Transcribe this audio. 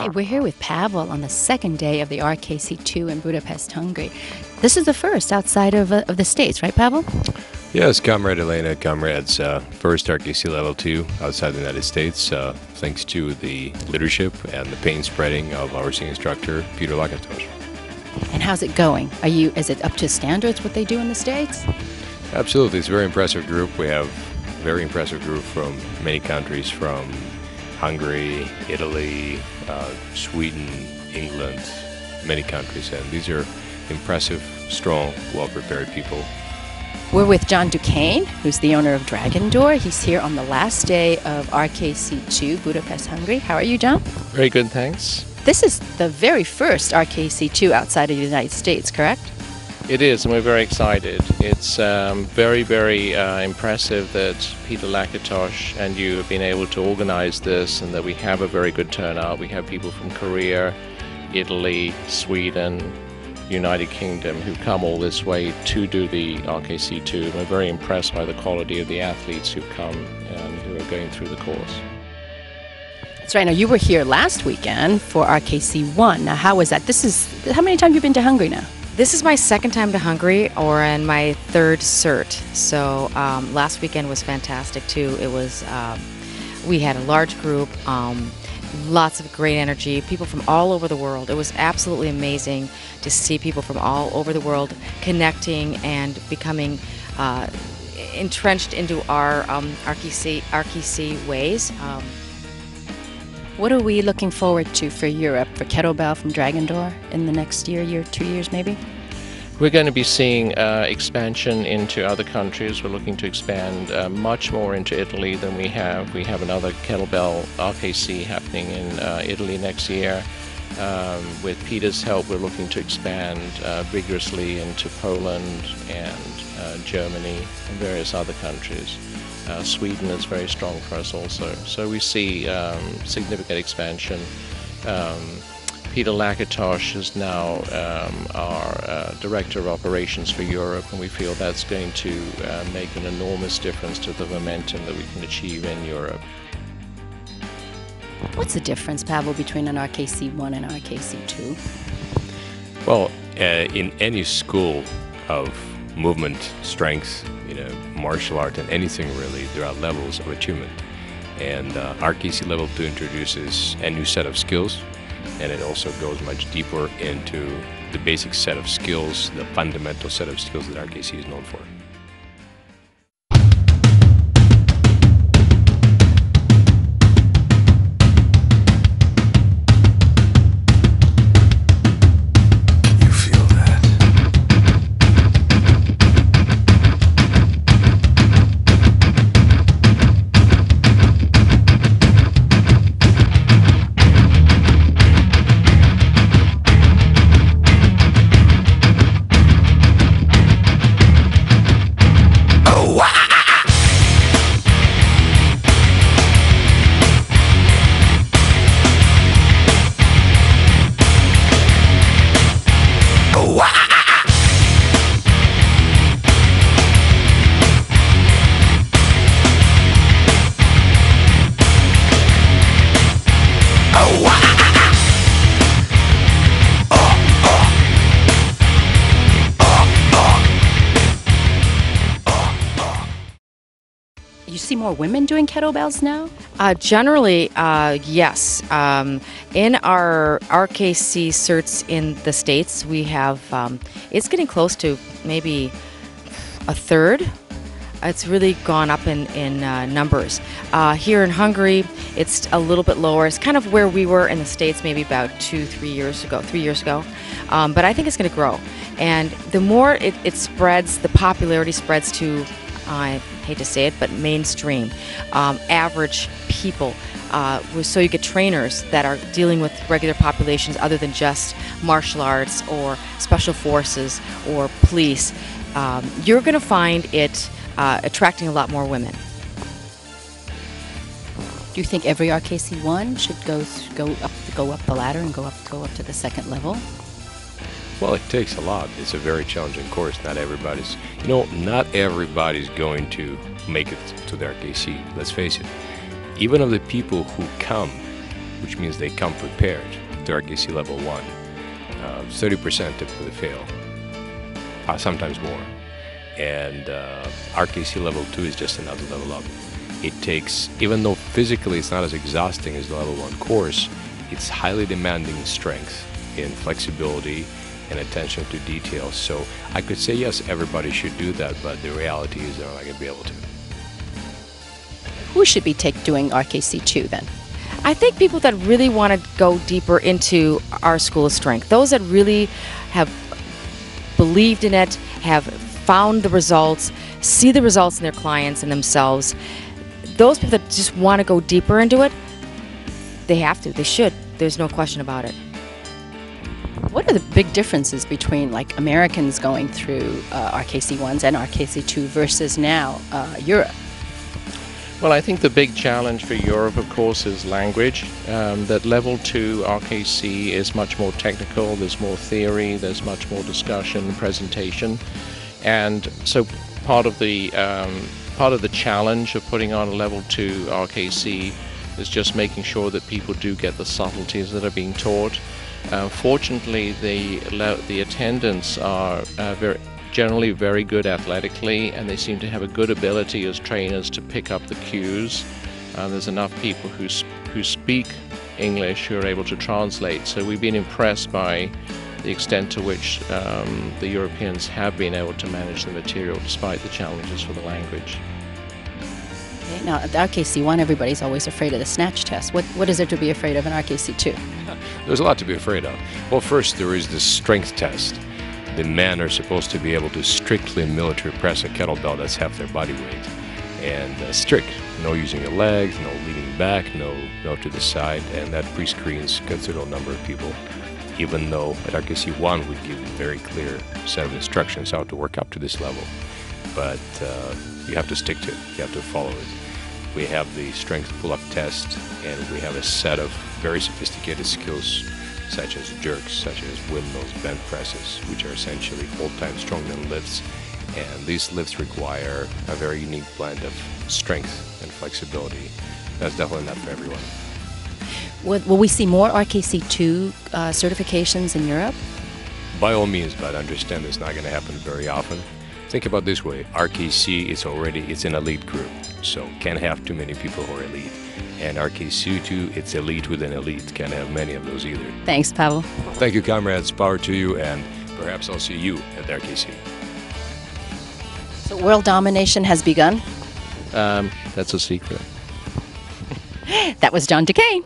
Hey, we're here with Pavel on the second day of the RKC II in Budapest, Hungary. This is the first outside of the States, right, Pavel? Yes, Comrade Elena, Comrade's first RKC Level 2 outside the United States, thanks to the leadership and the pain spreading of our senior instructor, Peter Lakatos. And how's it going? Is it up to standards what they do in the States? Absolutely, it's a very impressive group. We have a very impressive group from many countries, from Hungary, Italy, Sweden, England, many countries, and these are impressive, strong, well-prepared people. We're with Du Cane, who's the owner of Dragon Door. He's here on the last day of RKC II, Budapest, Hungary. How are you, John? Very good, thanks. This is the very first RKC II outside of the United States, correct? It is, and we're very excited. It's very, very impressive that Peter Lakatos and you have been able to organize this and that we have a very good turnout. We have people from Korea, Italy, Sweden, United Kingdom who've come all this way to do the RKC II. And we're very impressed by the quality of the athletes who've come and who are going through the course. That's right. Now, you were here last weekend for RKC I. Now, how was that? How many times have you been to Hungary now? This is my second time to Hungary, and my third cert. So last weekend was fantastic too. It was we had a large group, lots of great energy, people from all over the world. It was absolutely amazing to see people from all over the world connecting and becoming entrenched into our RKC ways. What are we looking forward to for Europe, for Kettlebell from Dragon Door in the next year, 2 years maybe? We're going to be seeing expansion into other countries. We're looking to expand much more into Italy than we have. We have another Kettlebell RKC happening in Italy next year. With Peter's help, we're looking to expand vigorously into Poland and Germany and various other countries. Sweden is very strong for us also. So we see significant expansion. Peter Lakatos is now our Director of Operations for Europe, and we feel that's going to make an enormous difference to the momentum that we can achieve in Europe. What's the difference, Pavel, between an RKC I and RKC II? Well, in any school of movement, strength, martial art, and anything really, there are levels of achievement. And RKC Level 2 introduces a new set of skills, and it also goes much deeper into the basic set of skills, the fundamental set of skills that RKC is known for. You see more women doing kettlebells now? Generally, yes. In our RKC certs in the States, we have, it's getting close to maybe a third. It's really gone up in numbers. Here in Hungary, it's a little bit lower. It's kind of where we were in the States maybe about 3 years ago. But I think it's going to grow. And the more it spreads, the popularity spreads to, I hate to say it, but mainstream, average people. So you get trainers that are dealing with regular populations other than just martial arts or special forces or police. You're going to find it attracting a lot more women. Do you think every RKC I should go up the ladder and go up to the second level? Well, it takes a lot. It's a very challenging course. Not everybody's going to make it to the RKC. Let's face it. Even of the people who come which means they come prepared to RKC level 1. 30% typically fail, sometimes more. And RKC level 2 is just another level up. It takes, even though physically it's not as exhausting as the level 1 course, it's highly demanding strength in flexibility and attention to detail. So I could say yes, everybody should do that, but the reality is they're not going to be able to. Who should be doing RKC 2 then? I think people that really want to go deeper into our School of Strength, those that really have believed in it, have found the results, see the results in their clients and themselves, those people that just want to go deeper into it, they have to, they should. There's no question about it. What are the big differences between like Americans going through RKC 1s and RKC 2 versus now Europe? Well, I think the big challenge for Europe, of course, is language. That level 2 RKC is much more technical, there's more theory, there's much more discussion, presentation. And so part of the challenge of putting on a level 2 RKC is just making sure that people do get the subtleties that are being taught. Fortunately, the attendants are generally very good athletically, and they seem to have a good ability as trainers to pick up the cues. There's enough people who speak English who are able to translate, so we've been impressed by the extent to which the Europeans have been able to manage the material despite the challenges for the language. Okay, now at the RKC 1, everybody's always afraid of the snatch test. What is there to be afraid of in RKC 2? There's a lot to be afraid of. Well, first there is the strength test. The men are supposed to be able to strictly military press a kettlebell that's half their body weight. And strict, no using your legs, no leaning back, no to the side, and that pre-screens a considerable number of people, even though at RKC 1 we give a very clear set of instructions how to work up to this level. But you have to stick to it, you have to follow it. We have the strength pull-up test, and we have a set of very sophisticated skills such as jerks, such as windmills, bench presses, which are essentially full-time strongman lifts. And these lifts require a very unique blend of strength and flexibility. That's definitely not for everyone. Will we see more RKC 2 certifications in Europe? By all means, but understand it's not going to happen very often. Think about it this way, RKC it's an elite group, so can't have too many people who are elite. And RKC 2, it's elite within elite, can't have many of those either. Thanks, Pavel. Thank you, comrades, power to you, and perhaps I'll see you at the RKC. So world domination has begun? That's a secret. That was John Du Cane.